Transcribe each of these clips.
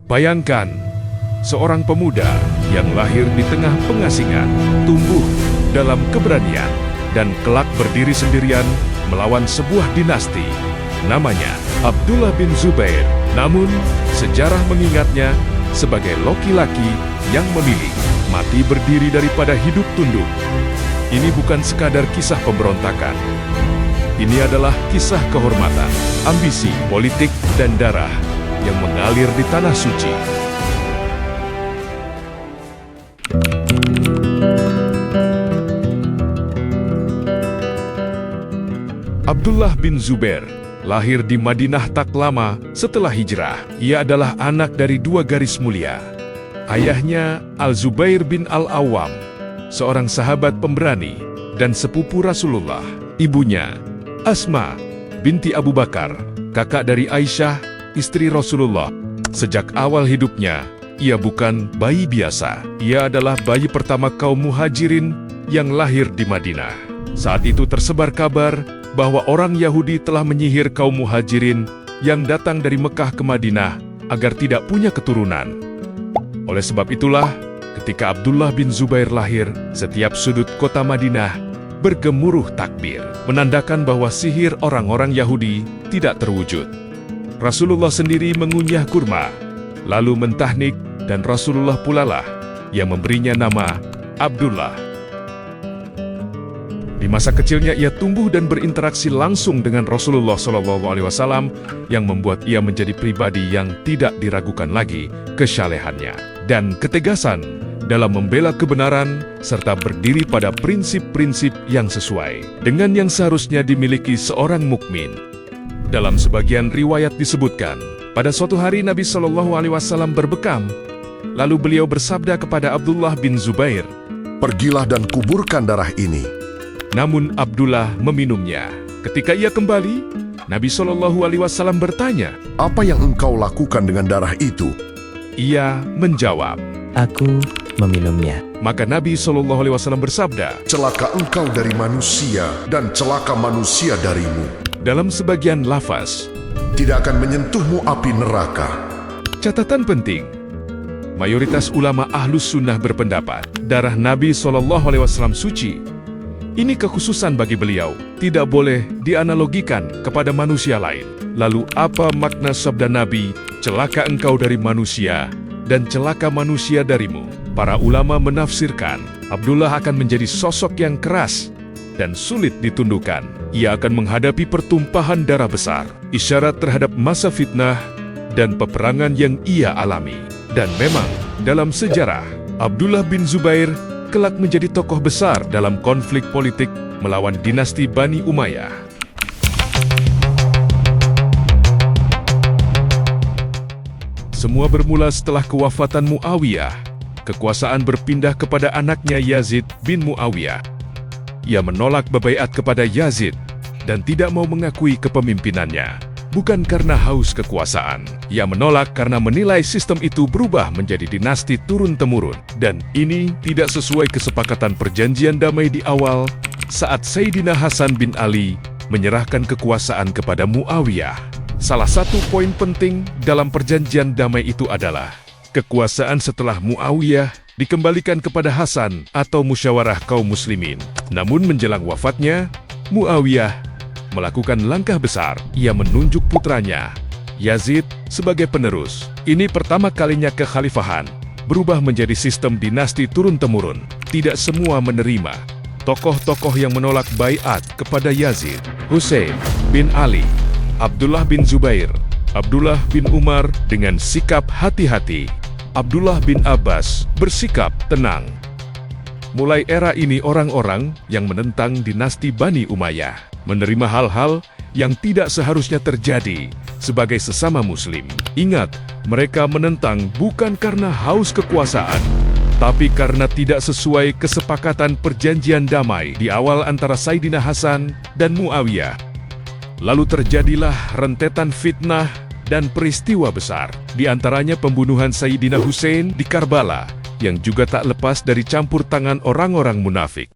Bayangkan, seorang pemuda yang lahir di tengah pengasingan, tumbuh dalam keberanian, dan kelak berdiri sendirian melawan sebuah dinasti. Namanya Abdullah bin Zubair. Namun, sejarah mengingatnya sebagai laki-laki yang memilih mati berdiri daripada hidup tunduk. Ini bukan sekadar kisah pemberontakan. Ini adalah kisah kehormatan, ambisi, politik, dan darah yang mengalir di tanah suci. Abdullah bin Zubair lahir di Madinah tak lama setelah hijrah. Ia adalah anak dari dua garis mulia. Ayahnya Al-Zubair bin Al-Awwam, seorang sahabat pemberani dan sepupu Rasulullah. Ibunya Asma binti Abu Bakar, kakak dari Aisyah, istri Rasulullah. Sejak awal hidupnya, ia bukan bayi biasa. Ia adalah bayi pertama kaum muhajirin yang lahir di Madinah. Saat itu tersebar kabar bahwa orang Yahudi telah menyihir kaum muhajirin yang datang dari Mekah ke Madinah agar tidak punya keturunan. Oleh sebab itulah, ketika Abdullah bin Zubair lahir, setiap sudut kota Madinah bergemuruh takbir, menandakan bahwa sihir orang-orang Yahudi tidak terwujud. Rasulullah sendiri mengunyah kurma, lalu mentahnik, dan Rasulullah pulalah yang memberinya nama Abdullah. Di masa kecilnya ia tumbuh dan berinteraksi langsung dengan Rasulullah SAW yang membuat ia menjadi pribadi yang tidak diragukan lagi kesyalehannya dan ketegasan dalam membela kebenaran serta berdiri pada prinsip-prinsip yang sesuai dengan yang seharusnya dimiliki seorang mukmin. Dalam sebagian riwayat disebutkan, pada suatu hari Nabi SAW berbekam, lalu beliau bersabda kepada Abdullah bin Zubair, "Pergilah dan kuburkan darah ini." Namun Abdullah meminumnya. Ketika ia kembali, Nabi SAW bertanya, "Apa yang engkau lakukan dengan darah itu?" Ia menjawab, "Aku meminumnya." Maka Nabi SAW bersabda, "Celaka engkau dari manusia dan celaka manusia darimu. dalam sebagian lafaz, Tidak akan menyentuhmu api neraka." catatan penting, mayoritas ulama Ahlus Sunnah berpendapat, darah Nabi SAW suci. Ini kekhususan bagi beliau, tidak boleh dianalogikan kepada manusia lain. Lalu apa makna sabda Nabi, celaka engkau dari manusia, dan celaka manusia darimu? Para ulama menafsirkan, Abdullah akan menjadi sosok yang keras dan sulit ditundukkan. Ia akan menghadapi pertumpahan darah besar, isyarat terhadap masa fitnah dan peperangan yang ia alami. Dan memang, dalam sejarah, Abdullah bin Zubair kelak menjadi tokoh besar dalam konflik politik melawan dinasti Bani Umayyah. Semua bermula setelah kewafatan Muawiyah. Kekuasaan berpindah kepada anaknya Yazid bin Muawiyah. Ia menolak bebaiat kepada Yazid dan tidak mau mengakui kepemimpinannya. Bukan karena haus kekuasaan. Ia menolak karena menilai sistem itu berubah menjadi dinasti turun-temurun. Dan ini tidak sesuai kesepakatan perjanjian damai di awal saat Sayyidina Hasan bin Ali menyerahkan kekuasaan kepada Muawiyah. Salah satu poin penting dalam perjanjian damai itu adalah kekuasaan setelah Muawiyah dikembalikan kepada Hasan atau musyawarah kaum muslimin. Namun menjelang wafatnya, Muawiyah melakukan langkah besar. Ia menunjuk putranya, Yazid, sebagai penerus. Ini pertama kalinya kekhalifahan berubah menjadi sistem dinasti turun-temurun. Tidak semua menerima. Tokoh-tokoh yang menolak baiat kepada Yazid, Hussein bin Ali, Abdullah bin Zubair, Abdullah bin Umar dengan sikap hati-hati. Abdullah bin Abbas bersikap tenang. Mulai era ini orang-orang yang menentang dinasti Bani Umayyah menerima hal-hal yang tidak seharusnya terjadi sebagai sesama muslim. Ingat, mereka menentang bukan karena haus kekuasaan, tapi karena tidak sesuai kesepakatan perjanjian damai di awal antara Sayyidina Hasan dan Muawiyah. Lalu terjadilah rentetan fitnah dan peristiwa besar, di antaranya pembunuhan Sayyidina Hussein di Karbala, yang juga tak lepas dari campur tangan orang-orang munafik.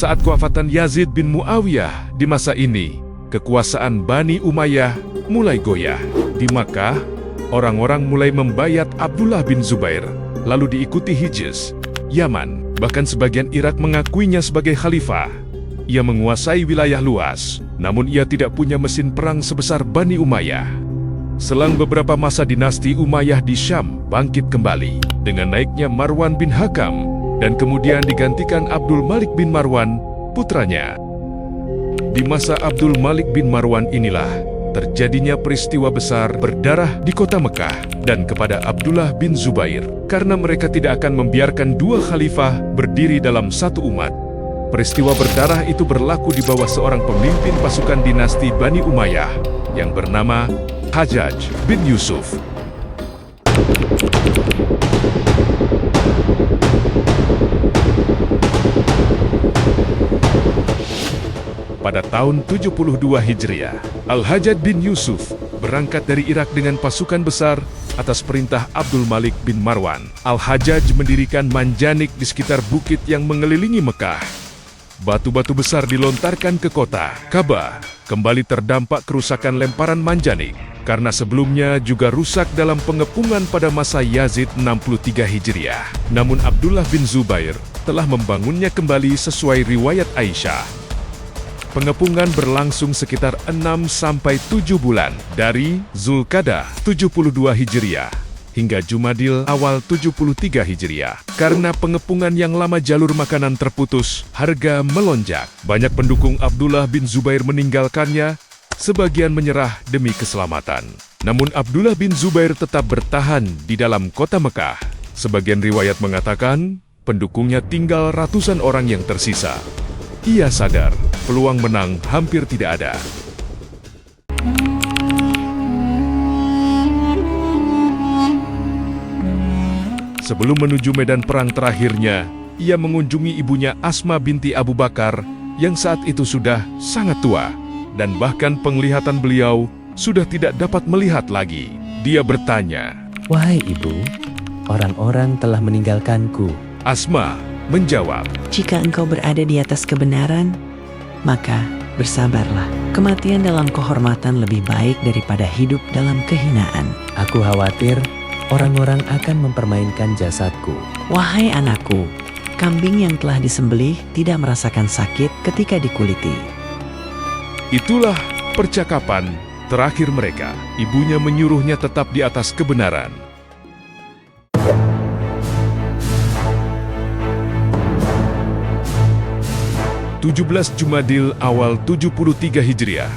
Saat kewafatan Yazid bin Muawiyah di masa ini, kekuasaan Bani Umayyah mulai goyah. Di Makkah, orang-orang mulai membayat Abdullah bin Zubair, lalu diikuti Hijaz, Yaman, bahkan sebagian Irak mengakuinya sebagai khalifah. Ia menguasai wilayah luas, namun ia tidak punya mesin perang sebesar Bani Umayyah. Selang beberapa masa dinasti Umayyah di Syam bangkit kembali dengan naiknya Marwan bin Hakam dan kemudian digantikan Abdul Malik bin Marwan, putranya. Di masa Abdul Malik bin Marwan inilah terjadinya peristiwa besar berdarah di kota Mekah dan kepada Abdullah bin Zubair, karena mereka tidak akan membiarkan dua khalifah berdiri dalam satu umat. Peristiwa berdarah itu berlaku di bawah seorang pemimpin pasukan dinasti Bani Umayyah yang bernama Hajjaj bin Yusuf. Pada tahun 72 Hijriah, Al-Hajjaj bin Yusuf berangkat dari Irak dengan pasukan besar atas perintah Abdul Malik bin Marwan. Al-Hajjaj mendirikan manjanik di sekitar bukit yang mengelilingi Mekah. Batu-batu besar dilontarkan ke kota. Ka'bah kembali terdampak kerusakan lemparan manjanik, karena sebelumnya juga rusak dalam pengepungan pada masa Yazid 63 Hijriah. Namun Abdullah bin Zubair telah membangunnya kembali sesuai riwayat Aisyah. Pengepungan berlangsung sekitar 6-7 bulan, dari Zulqa'dah 72 Hijriah hingga Jumadil awal 73 Hijriah. Karena pengepungan yang lama jalur makanan terputus, harga melonjak. Banyak pendukung Abdullah bin Zubair meninggalkannya, sebagian menyerah demi keselamatan. Namun Abdullah bin Zubair tetap bertahan di dalam kota Mekah. Sebagian riwayat mengatakan, pendukungnya tinggal ratusan orang yang tersisa. Ia sadar, peluang menang hampir tidak ada. Sebelum menuju medan perang terakhirnya, ia mengunjungi ibunya Asma binti Abu Bakar yang saat itu sudah sangat tua, dan bahkan penglihatan beliau sudah tidak dapat melihat lagi. Dia bertanya, Wahai ibu, orang-orang telah meninggalkanku. Asma menjawab, Jika engkau berada di atas kebenaran, maka bersabarlah. Kematian dalam kehormatan lebih baik daripada hidup dalam kehinaan. Aku khawatir orang-orang akan mempermainkan jasadku. Wahai anakku, kambing yang telah disembelih tidak merasakan sakit ketika dikuliti. itulah percakapan terakhir mereka. Ibunya menyuruhnya tetap di atas kebenaran. Jumadil awal 73 Hijriah.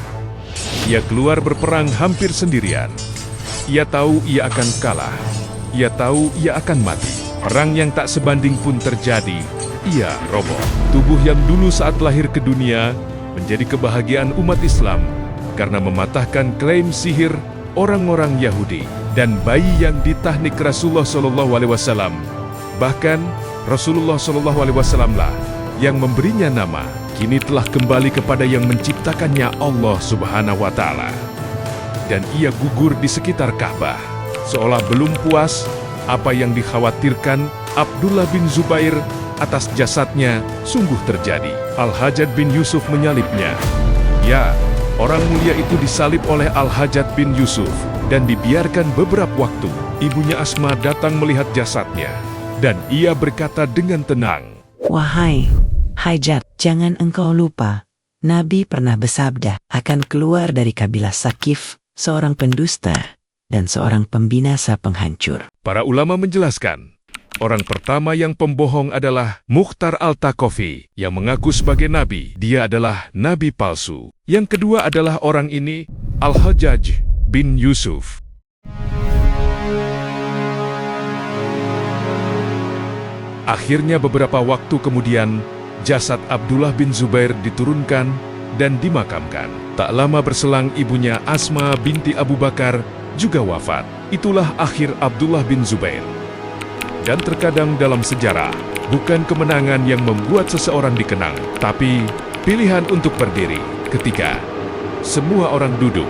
Ia keluar berperang hampir sendirian. Ia tahu ia akan kalah. Ia tahu ia akan mati. Perang yang tak sebanding pun terjadi. Ia roboh. Tubuh yang dulu saat lahir ke dunia menjadi kebahagiaan umat Islam karena mematahkan klaim sihir orang-orang Yahudi dan bayi yang ditahnik Rasulullah SAW. Bahkan Rasulullah SAW lah yang memberinya nama, kini telah kembali kepada yang menciptakannya, Allah Subhanahu wa Ta'ala. Dan ia gugur di sekitar Ka'bah. Seolah belum puas, apa yang dikhawatirkan Abdullah bin Zubair atas jasadnya sungguh terjadi. Al-Hajjaj bin Yusuf menyalibnya. Ya, orang mulia itu disalib oleh Al-Hajjaj bin Yusuf dan dibiarkan beberapa waktu. Ibunya Asma datang melihat jasadnya dan ia berkata dengan tenang, Wahai Hajjaj, jangan engkau lupa, Nabi pernah bersabda akan keluar dari kabilah Sakif seorang pendusta dan seorang pembinasa penghancur. Para ulama menjelaskan, orang pertama yang pembohong adalah Mukhtar Al-Taqafi yang mengaku sebagai nabi. Dia adalah nabi palsu. Yang kedua adalah orang ini, Al-Hajjaj bin Yusuf. Akhirnya beberapa waktu kemudian, jasad Abdullah bin Zubair diturunkan dan dimakamkan. Tak lama berselang ibunya Asma binti Abu Bakar juga wafat. Itulah akhir Abdullah bin Zubair. Dan terkadang dalam sejarah, bukan kemenangan yang membuat seseorang dikenang, tapi pilihan untuk berdiri ketika semua orang duduk.